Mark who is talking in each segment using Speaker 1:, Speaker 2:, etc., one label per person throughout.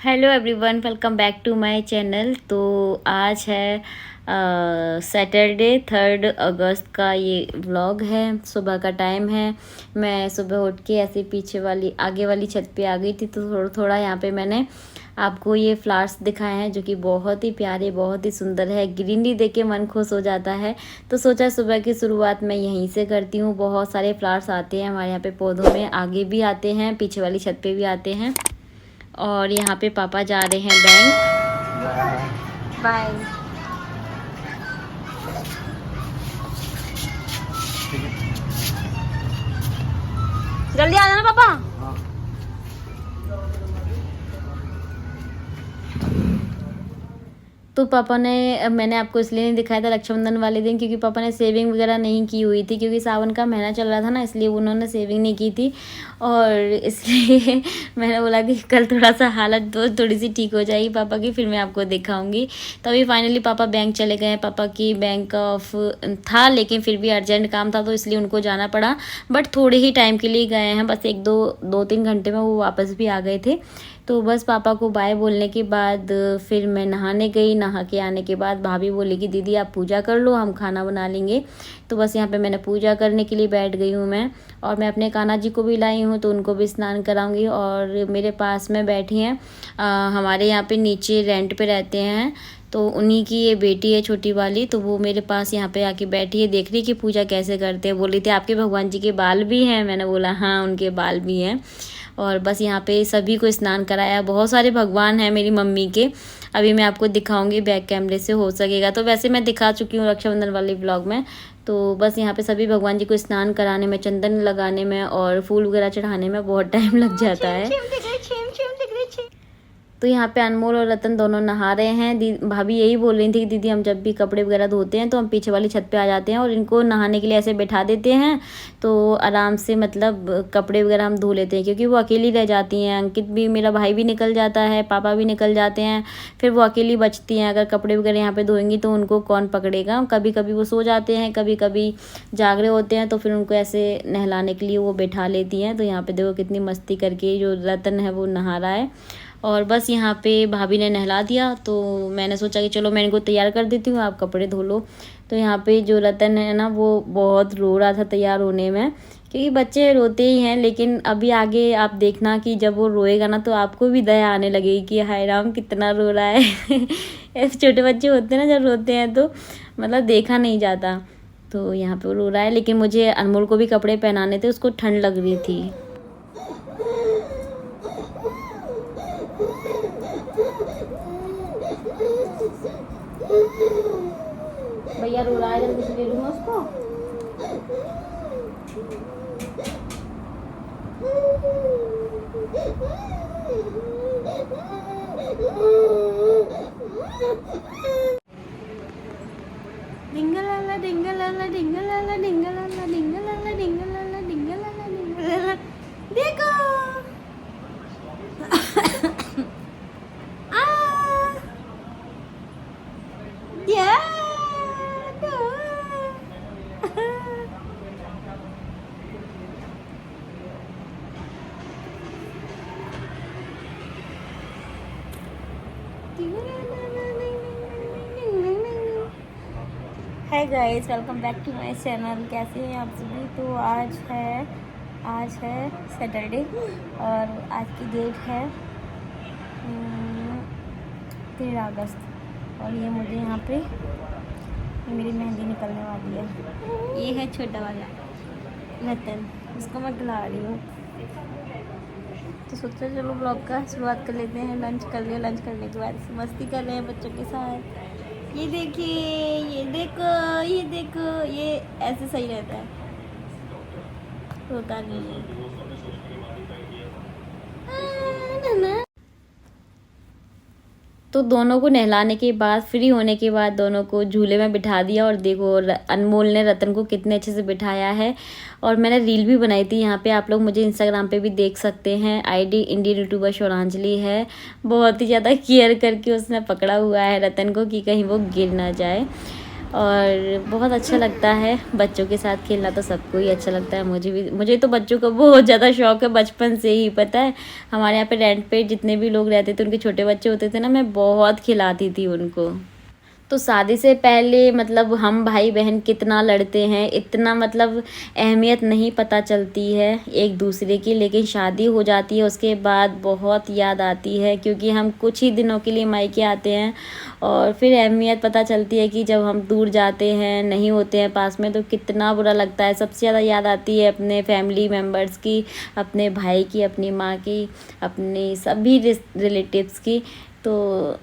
Speaker 1: Hello everyone, welcome back to my channel. तो आज है सैटरडे 3 अगस्त का ये व्लॉग है। सुबह का टाइम है। मैं सुबह उठ के ऐसे पीछे वाली आगे वाली छत पे आ गई थी, तो थोड़ा थोड़ा यहाँ पे मैंने आपको ये फ्लावर्स दिखाए हैं जो कि बहुत ही प्यारे, बहुत ही सुंदर है। ग्रीनरी देख के मन खुश हो जाता है। तो सोचा सुबह की शुरुआत मैं यहीं से करती हूँ। बहुत सारे फ्लावर्स आते हैं हमारे यहाँ पे पौधों में, आगे भी आते हैं, पीछे वाली छत पे भी आते हैं। और यहाँ पे पापा जा रहे हैं बैंक। बाय। जल्दी आ जाना पापा। तो पापा ने, मैंने आपको इसलिए नहीं दिखाया था रक्षाबंधन वाले दिन, क्योंकि पापा ने सेविंग वगैरह नहीं की हुई थी, क्योंकि सावन का महीना चल रहा था ना, इसलिए उन्होंने सेविंग नहीं की थी। और इसलिए मैंने बोला कि कल थोड़ा सा हालत थोड़ी सी ठीक हो जाएगी पापा की, फिर मैं आपको दिखाऊंगी। तभी फाइनली पापा बैंक चले गए। पापा की बैंक ऑफ था, लेकिन फिर भी अर्जेंट काम था, तो इसलिए उनको जाना पड़ा। बट थोड़े ही टाइम के लिए गए हैं, बस 1-2-3 घंटे में वो वापस भी आ गए थे। तो बस पापा को बाय बोलने के बाद फिर मैं नहाने गई। नहा के आने के बाद भाभी बोली कि दीदी आप पूजा कर लो, हम खाना बना लेंगे। तो बस यहाँ पे मैंने पूजा करने के लिए बैठ गई हूँ मैं। और मैं अपने कान्हा जी को भी लाई हूँ, तो उनको भी स्नान कराऊंगी। और मेरे पास में बैठी हैं, हमारे यहाँ पे नीचे रेंट पे रहते हैं, तो उन्हीं की ये बेटी है छोटी वाली, तो वो मेरे पास यहाँ पे आके बैठी है, देख रही कि पूजा कैसे करते हैं। बोल रही थी आपके भगवान जी के बाल भी हैं? मैंने बोला हाँ, उनके बाल भी हैं। और बस यहाँ पे सभी को स्नान कराया। बहुत सारे भगवान हैं मेरी मम्मी के, अभी मैं आपको दिखाऊंगी बैक कैमरे से, हो सकेगा तो। वैसे मैं दिखा चुकी हूँ रक्षाबंधन वाले ब्लॉग में। तो बस यहाँ पे सभी भगवान जी को स्नान कराने में, चंदन लगाने में और फूल वगैरह चढ़ाने में बहुत टाइम लग जाता है। तो यहाँ पे अनमोल और रतन दोनों नहा रहे हैं। भाभी यही बोल रही थी कि दीदी हम जब भी कपड़े वगैरह धोते हैं तो हम पीछे वाली छत पे आ जाते हैं और इनको नहाने के लिए ऐसे बैठा देते हैं, तो आराम से मतलब कपड़े वगैरह हम धो लेते हैं, क्योंकि वो अकेली रह जाती हैं। अंकित भी, मेरा भाई भी निकल जाता है, पापा भी निकल जाते हैं, फिर वो अकेली बचती हैं। अगर कपड़े वगैरह यहाँ पे धोएंगी तो उनको कौन पकड़ेगा। कभी कभी वो सो जाते हैं, कभी कभी जाग रहे होते हैं, तो फिर उनको ऐसे नहलाने के लिए वो बैठा लेती हैं। तो यहाँ पे देखो कितनी मस्ती करके जो रतन है वो नहा रहा है। और बस यहाँ पे भाभी ने नहला दिया, तो मैंने सोचा कि चलो मैं इनको तैयार कर देती हूँ, आप कपड़े धो लो। तो यहाँ पे जो रतन है ना, वो बहुत रो रहा था तैयार होने में, क्योंकि बच्चे रोते ही हैं। लेकिन अभी आगे आप देखना कि जब वो रोएगा ना, तो आपको भी दया आने लगेगी कि हाय राम कितना रो रहा है। ऐसे छोटे बच्चे होते हैं ना, जब रोते हैं तो मतलब देखा नहीं जाता। तो यहाँ पे वो रो रहा है, लेकिन मुझे अनमोल को भी कपड़े पहनाने थे, उसको ठंड लग रही थी। भैया रो रहा है, जल्दी से ले लूँगा उसको। डिंगलाला डिंगलाला डिंगलाला डिंगलाला डिंगलाला डिंगलाला डिंगलाला डिंगलाला, देखो। Hi guys, welcome back to my channel. कैसे हैं आप सभी? तो आज है सैटरडे और आज की डेट है 13 अगस्त। और ये मुझे यहाँ पे मेरी मेहंदी निकलने वाली है। ये है छोटा वाला रतन, उसको मैं खिला रही हूँ। तो सोचा चलो ब्लॉग का शुरुआत कर लेते हैं। लंच कर लिया, लंच करने के बाद मस्ती कर रहे हैं बच्चों के साथ। ये देखिए, ये देखो, ये देखो, ये ऐसे सही रहता है, होता नहीं है। तो दोनों को नहलाने के बाद, फ्री होने के बाद, दोनों को झूले में बिठा दिया। और देखो अनमोल ने रतन को कितने अच्छे से बिठाया है। और मैंने रील भी बनाई थी यहाँ पे, आप लोग मुझे इंस्टाग्राम पे भी देख सकते हैं। आईडी इंडियन यूट्यूबर शौरांजलि है। बहुत ही ज़्यादा केयर करके उसने पकड़ा हुआ है रतन को कि कहीं वो गिर ना जाए। और बहुत अच्छा लगता है बच्चों के साथ खेलना, तो सबको ही अच्छा लगता है, मुझे भी। मुझे तो बच्चों का बहुत ज़्यादा शौक है बचपन से ही, पता है। हमारे यहाँ पे रेंट पे जितने भी लोग रहते थे, उनके छोटे बच्चे होते थे ना, मैं बहुत खिलाती थी उनको। तो शादी से पहले मतलब हम भाई बहन कितना लड़ते हैं, इतना मतलब अहमियत नहीं पता चलती है एक दूसरे की, लेकिन शादी हो जाती है उसके बाद बहुत याद आती है, क्योंकि हम कुछ ही दिनों के लिए मायके आते हैं और फिर अहमियत पता चलती है कि जब हम दूर जाते हैं, नहीं होते हैं पास में, तो कितना बुरा लगता है। सबसे ज़्यादा याद आती है अपने फैमिली मेम्बर्स की, अपने भाई की, अपनी माँ की, अपने सभी रिलेटिव्स की। तो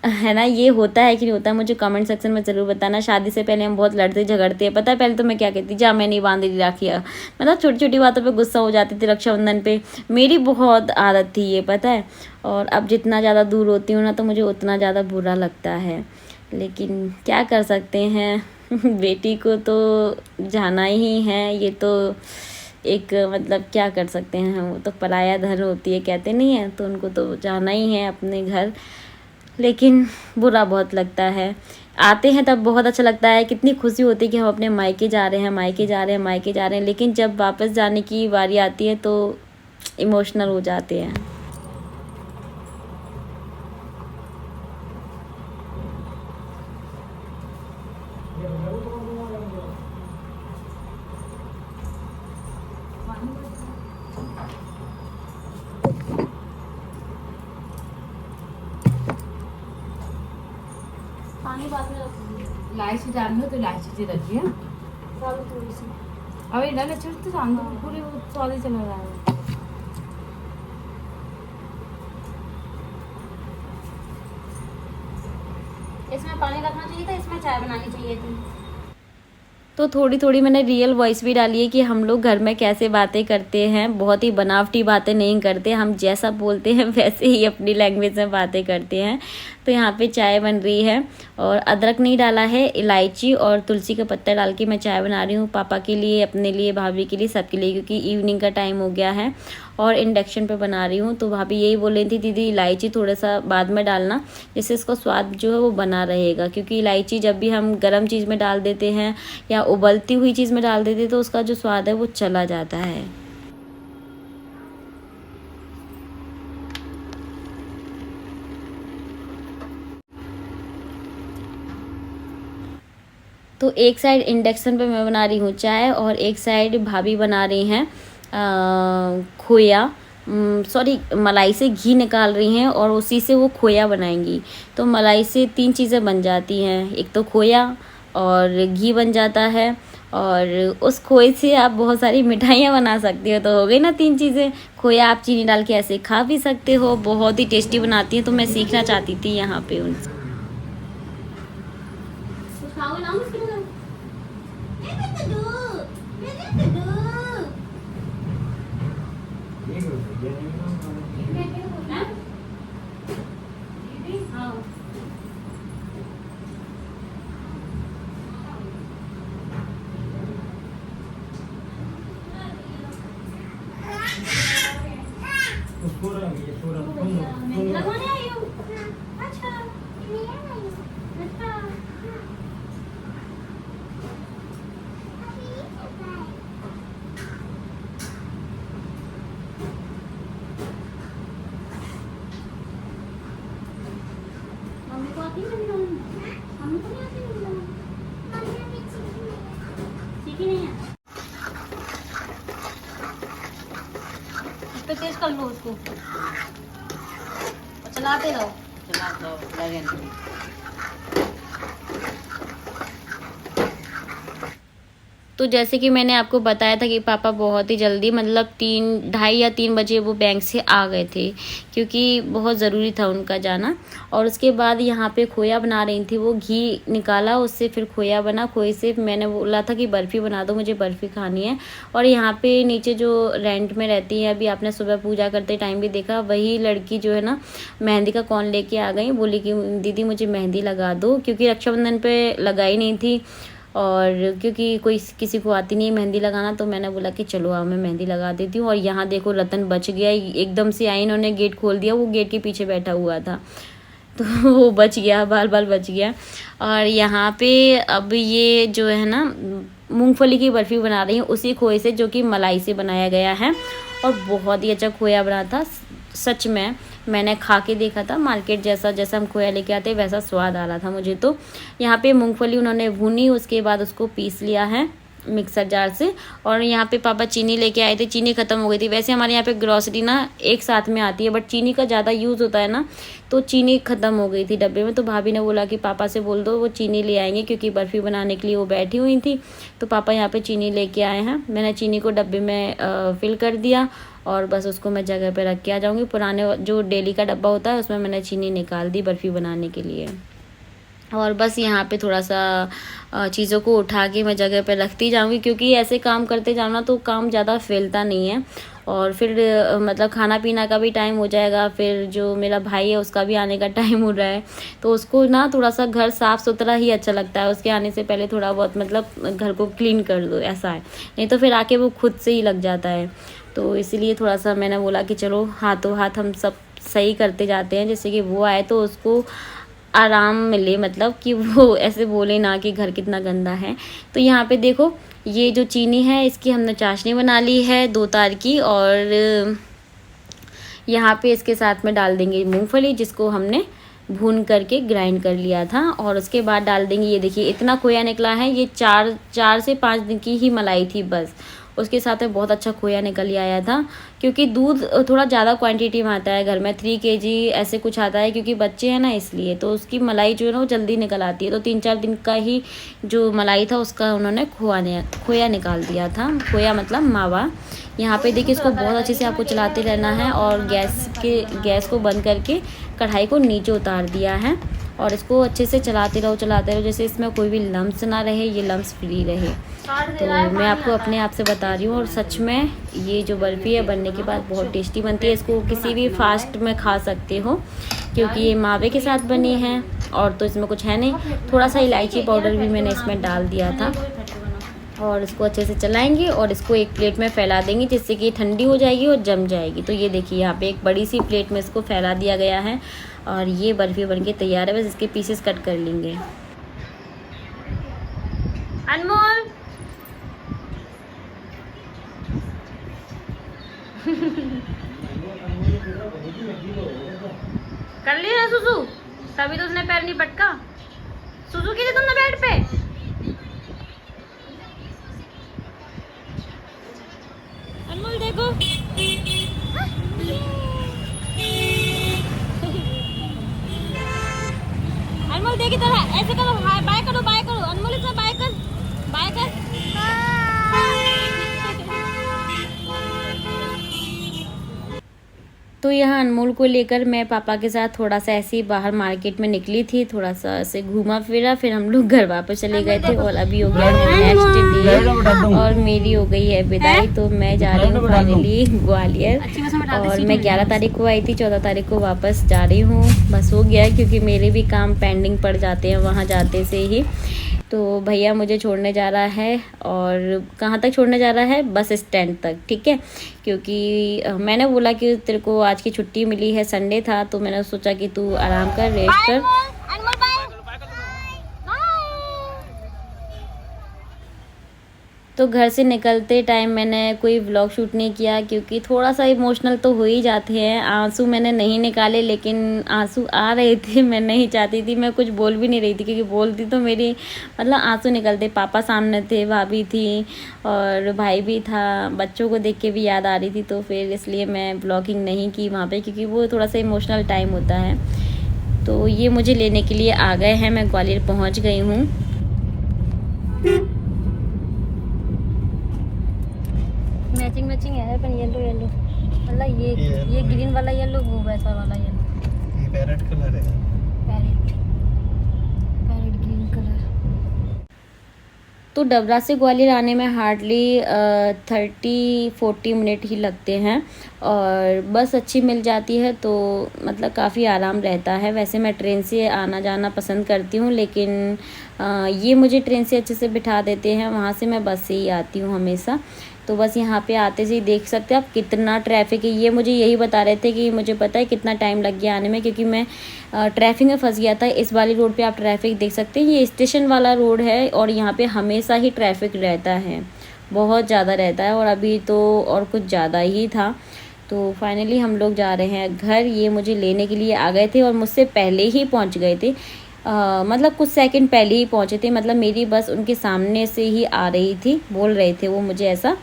Speaker 1: है ना, ये होता है कि नहीं होता है, मुझे कमेंट सेक्शन में ज़रूर बताना। शादी से पहले हम बहुत लड़ते झगड़ते हैं, पता है। पहले तो मैं क्या कहती, जा मैं नहीं बांध रही राखियाँ, मतलब छोटी छोटी बातों पे गुस्सा हो जाती थी रक्षाबंधन पे। मेरी बहुत आदत थी ये, पता है। और अब जितना ज़्यादा दूर होती हूँ ना, तो मुझे उतना ज़्यादा बुरा लगता है, लेकिन क्या कर सकते हैं बेटी को तो जाना ही है, ये तो एक मतलब क्या कर सकते हैं, वो तो पराया धन होती है, कहते नहीं है, तो उनको तो जाना ही है अपने घर। लेकिन बुरा बहुत लगता है। आते हैं तब बहुत अच्छा लगता है, कितनी खुशी होती है कि हम अपने मायके जा रहे हैं, मायके जा रहे हैं, मायके जा रहे हैं, लेकिन जब वापस जाने की बारी आती है तो इमोशनल हो जाते हैं। पानी बाद में रखूंगी।
Speaker 2: इलायची डालनी हो तो इलायची से रखिए।
Speaker 1: डालो थोड़ी सी।
Speaker 2: अबे डाले छोड़ तो शांत पूरे वो स्वाद ही चला रहा है।
Speaker 1: इसमें पानी रखना चाहिए था, इसमें चाय बनानी चाहिए थी। तो थोड़ी थोड़ी मैंने रियल वॉइस भी डाली है कि हम लोग घर में कैसे बातें करते हैं, बहुत ही बनावटी बातें नहीं करते, हम जैसा बोलते हैं वैसे ही अपनी लैंग्वेज में बातें करते हैं। तो यहाँ पे चाय बन रही है और अदरक नहीं डाला है, इलायची और तुलसी का पत्ता डाल के मैं चाय बना रही हूँ, पापा के लिए, अपने लिए, भाभी के लिए, सबके लिए, क्योंकि इवनिंग का टाइम हो गया है और इंडक्शन पे बना रही हूँ। तो भाभी यही बोल रही थी, दीदी इलायची थोड़ा सा बाद में डालना, जिससे इसका स्वाद जो है वो बना रहेगा, क्योंकि इलायची जब भी हम गर्म चीज़ में डाल देते हैं या उबलती हुई चीज़ में डाल देते हैं तो उसका जो स्वाद है वो चला जाता है। तो एक साइड इंडक्शन पे मैं बना रही हूँ चाय और एक साइड भाभी बना रही हैं खोया, सॉरी मलाई से घी निकाल रही हैं और उसी से वो खोया बनाएंगी। तो मलाई से 3 चीज़ें बन जाती हैं, एक तो खोया और घी बन जाता है, और उस खोए से आप बहुत सारी मिठाइयाँ बना सकते हो। तो हो गई ना 3 चीज़ें। खोया आप चीनी डाल के ऐसे खा भी सकते हो, बहुत ही टेस्टी बनाती हैं। तो मैं सीखना चाहती थी यहाँ पे उनसे। तेज कर लो उसको और चलाते रहो,
Speaker 2: चला दो लगन।
Speaker 1: तो जैसे कि मैंने आपको बताया था कि पापा बहुत ही जल्दी मतलब 2:30 या 3 बजे वो बैंक से आ गए थे, क्योंकि बहुत ज़रूरी था उनका जाना। और उसके बाद यहाँ पे खोया बना रही थी, वो घी निकाला उससे फिर खोया बना। खोए से मैंने बोला था कि बर्फ़ी बना दो, मुझे बर्फ़ी खानी है। और यहाँ पे नीचे जो रेंट में रहती है, अभी आपने सुबह पूजा करते टाइम भी देखा, वही लड़की जो है ना मेहंदी का कौन लेके आ गई, बोली कि दीदी मुझे मेहंदी लगा दो, क्योंकि रक्षाबंधन पे लगाई नहीं थी और क्योंकि कोई किसी को आती नहीं है मेहंदी लगाना। तो मैंने बोला कि चलो आओ मैं मेहंदी लगा देती हूँ। और यहाँ देखो रतन बच गया, एकदम से आई, इन्होंने गेट खोल दिया, वो गेट के पीछे बैठा हुआ था। तो वो बच गया, बाल बाल बच गया। और यहाँ पे अब ये जो है ना मूंगफली की बर्फ़ी बना रही हूँ उसी खोए से जो कि मलाई से बनाया गया है, और बहुत ही अच्छा खोया बना था। सच में मैंने खा के देखा था, मार्केट जैसा हम खोया लेके आते वैसा स्वाद आ रहा था मुझे। तो यहाँ पे मूंगफली उन्होंने भूनी, उसके बाद उसको पीस लिया है मिक्सर जार से। और यहाँ पे पापा चीनी लेके आए थे, चीनी ख़त्म हो गई थी। वैसे हमारे यहाँ पे ग्रॉसरी ना एक साथ में आती है, बट चीनी का ज़्यादा यूज़ होता है ना, तो चीनी ख़त्म हो गई थी डब्बे में। तो भाभी ने बोला कि पापा से बोल दो वो चीनी ले आएंगे, क्योंकि बर्फ़ी बनाने के लिए वो बैठी हुई थी। तो पापा यहाँ पे चीनी लेके आए हैं। मैंने चीनी को डब्बे में फिल कर दिया और बस उसको मैं जगह पे रख के आ जाऊँगी। पुराने जो डेली का डब्बा होता है उसमें मैंने चीनी निकाल दी बर्फ़ी बनाने के लिए। और बस यहाँ पे थोड़ा सा चीज़ों को उठा के मैं जगह पे रखती जाऊँगी, क्योंकि ऐसे काम करते जाओ ना तो काम ज़्यादा फैलता नहीं है। और फिर मतलब खाना पीना का भी टाइम हो जाएगा, फिर जो मेरा भाई है उसका भी आने का टाइम हो रहा है, तो उसको ना थोड़ा सा घर साफ़ सुथरा ही अच्छा लगता है। उसके आने से पहले थोड़ा बहुत मतलब घर को क्लीन कर दो, ऐसा है। नहीं तो फिर आके वो खुद से ही लग जाता है। तो इसीलिए थोड़ा सा मैंने बोला कि चलो हाथों हाथ हम सब सही करते जाते हैं, जैसे कि वो आए तो उसको आराम मिले, मतलब कि वो ऐसे बोले ना कि घर कितना गंदा है। तो यहाँ पे देखो ये जो चीनी है इसकी हमने चाशनी बना ली है 2 तार की, और यहाँ पे इसके साथ में डाल देंगे मूंगफली जिसको हमने भून करके ग्राइंड कर लिया था। और उसके बाद डाल देंगे, ये देखिए इतना खोया निकला है, ये 4 से 5 दिन की ही मलाई थी बस। उसके साथ में बहुत अच्छा खोया निकल ही आया था, क्योंकि दूध थोड़ा ज़्यादा क्वांटिटी में आता है घर में, 3 kg ऐसे कुछ आता है, क्योंकि बच्चे हैं ना इसलिए। तो उसकी मलाई जो है ना वो जल्दी निकल आती है। तो 3-4 दिन का ही जो मलाई था उसका उन्होंने खोया निकाल दिया था। खोया मतलब मावा। यहाँ पे देखिए इसको बहुत अच्छे से आपको चलाते रहना है, और गैस को बंद करके कढ़ाई को नीचे उतार दिया है, और इसको अच्छे से चलाते रहो जैसे इसमें कोई भी लम्स ना रहे, ये लम्स फ्री रहे। तो मैं आपको अपने आप से बता रही हूँ, और सच में ये जो बर्फ़ी है बनने के बाद बहुत टेस्टी बनती है। इसको किसी भी फास्ट में खा सकते हो, क्योंकि ये मावे के साथ बनी है और तो इसमें कुछ है नहीं। थोड़ा सा इलायची पाउडर भी मैंने इसमें डाल दिया था। और इसको अच्छे से चलाएंगे और इसको एक प्लेट में फैला देंगे, जिससे कि ठंडी हो जाएगी और जम जाएगी। तो ये देखिए यहाँ पे एक बड़ी सी प्लेट में इसको फैला दिया गया है, और ये बर्फ़ी बनके तैयार है। बस इसके पीसेस कट कर लेंगे। अनमोल कर लिया सुसु, तभी तो उसने पैर नहीं पटका। सुसु की थी तुमने बेड पे। अनमोल देखो अनमोल देखी तरह ऐसे करो, हाय बाय करो, बाय करो अनमोल, इसमें बाय कर, बाय कर। तो यहाँ अनमोल को लेकर मैं पापा के साथ थोड़ा सा ऐसे ही बाहर मार्केट में निकली थी, थोड़ा सा ऐसे घूमा फिरा, फिर हम लोग घर वापस चले गए थे। और अभी हो गया है नेक्स्ट डे और मेरी हो गई है विदाई। तो मैं जा रही हूँ फाइनली ग्वालियर, और मैं 11 तारीख को आई थी, 14 तारीख को वापस जा रही हूँ। बस हो गया है, क्योंकि मेरे भी काम पेंडिंग पड़ जाते हैं वहाँ जाते से ही। तो भैया मुझे छोड़ने जा रहा है, और कहाँ तक छोड़ने जा रहा है, बस स्टैंड तक, ठीक है। क्योंकि मैंने बोला कि तेरे को आज की छुट्टी मिली है, संडे था, तो मैंने सोचा कि तू आराम कर, रेस्ट कर। तो घर से निकलते टाइम मैंने कोई व्लॉग शूट नहीं किया, क्योंकि थोड़ा सा इमोशनल तो हो ही जाते हैं। आंसू मैंने नहीं निकाले, लेकिन आंसू आ रहे थे। मैं नहीं चाहती थी, मैं कुछ बोल भी नहीं रही थी, क्योंकि बोलती तो मेरी मतलब आंसू निकलते। पापा सामने थे, भाभी थी और भाई भी था, बच्चों को देख के भी याद आ रही थी। तो फिर इसलिए मैं व्लॉगिंग नहीं की वहाँ पर, क्योंकि वो थोड़ा सा इमोशनल टाइम होता है। तो ये मुझे लेने के लिए आ गए हैं, मैं ग्वालियर पहुँच गई हूँ। मैचिंग है पर येलो मतलब ये ग्रीन वाला येलो, वो वैसा वाला येलो,
Speaker 3: ये पैरेट कलर है,
Speaker 1: पैरेट ग्रीन कलर। तो डबरा से ग्वालियर आने में हार्डली 30-40 मिनट ही लगते हैं, और बस अच्छी मिल जाती है तो मतलब काफ़ी आराम रहता है। वैसे मैं ट्रेन से आना जाना पसंद करती हूँ, लेकिन ये मुझे ट्रेन से अच्छे से बिठा देते हैं, वहाँ से मैं बस से ही आती हूँ हमेशा। तो बस यहाँ पे आते से ही देख सकते हैं आप कितना ट्रैफिक है। ये मुझे यही बता रहे थे कि मुझे पता है कितना टाइम लग गया आने में, क्योंकि मैं ट्रैफिक में फंस गया था। इस वाली रोड पे आप ट्रैफिक देख सकते हैं, ये स्टेशन वाला रोड है और यहाँ पे हमेशा ही ट्रैफिक रहता है, बहुत ज़्यादा रहता है, और अभी तो और कुछ ज़्यादा ही था। तो फाइनली हम लोग जा रहे हैं घर। ये मुझे लेने के लिए आ गए थे और मुझसे पहले ही पहुंच गए थे, मतलब कुछ सेकंड पहले ही पहुंचे थे, मतलब मेरी बस उनके सामने से ही आ रही थी, बोल रहे थे वो मुझे ऐसा।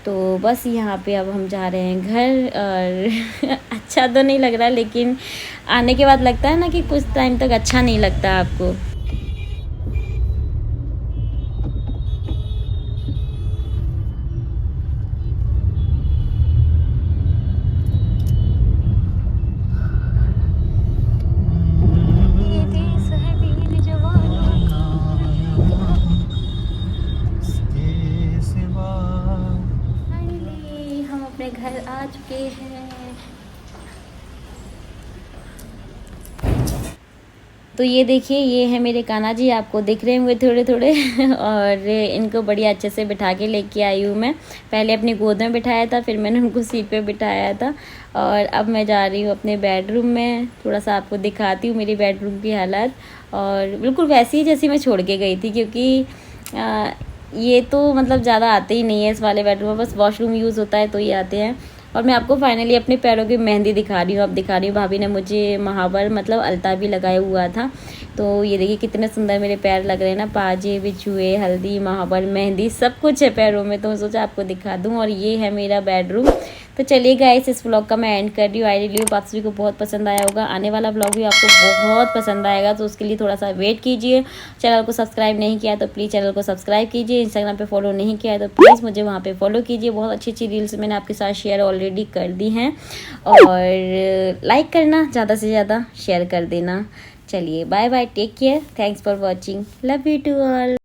Speaker 1: तो बस यहाँ पे अब हम जा रहे हैं घर। और अच्छा तो नहीं लग रहा, लेकिन आने के बाद लगता है ना कि कुछ टाइम तक अच्छा नहीं लगता आपको।
Speaker 2: ये देश है वीर जवानों का।
Speaker 1: फाइनली हम अपने घर आ चुके हैं। तो ये देखिए, ये है मेरे कान्हा जी, आपको दिख रहे होंगे थोड़े थोड़े। और इनको बढ़िया अच्छे से बिठा के लेके आई हूँ मैं। पहले अपनी गोद में बिठाया था, फिर मैंने उनको सीट पे बिठाया था, और अब मैं जा रही हूँ अपने बेडरूम में। थोड़ा सा आपको दिखाती हूँ मेरी बेडरूम की हालत, और बिल्कुल वैसी ही जैसी मैं छोड़ के गई थी, क्योंकि ये तो मतलब ज़्यादा आते ही नहीं है इस वाले बेडरूम में, बस वॉशरूम यूज़ होता है तो ये आते हैं। और मैं आपको फाइनली अपने पैरों की मेहंदी दिखा रही हूँ, अब दिखा रही हूँ। भाभी ने मुझे महावर मतलब अलता भी लगाया हुआ था, तो ये देखिए कितने सुंदर मेरे पैर लग रहे हैं ना, पाजे बिछुए, हल्दी, महावर, मेहंदी, सब कुछ है पैरों में। तो मैं सोचा आपको दिखा दूँ। और ये है मेरा बेडरूम। तो चलिए गाइस, इस व्लॉग का मैं एंड कर रही हूँ। आई रियली होप आप सभी को बहुत पसंद आया होगा। आने वाला व्लॉग भी आपको बहुत पसंद आएगा, तो उसके लिए थोड़ा सा वेट कीजिए। चैनल को सब्सक्राइब नहीं किया तो प्लीज़ चैनल को सब्सक्राइब कीजिए। इंस्टाग्राम पे फॉलो नहीं किया है तो प्लीज़ मुझे वहाँ पे फॉलो कीजिए। बहुत अच्छी अच्छी रील्स मैंने आपके साथ शेयर ऑलरेडी कर दी हैं, और लाइक करना, ज़्यादा से ज़्यादा शेयर कर देना। चलिए bye bye, take care, thanks for watching, love you to all.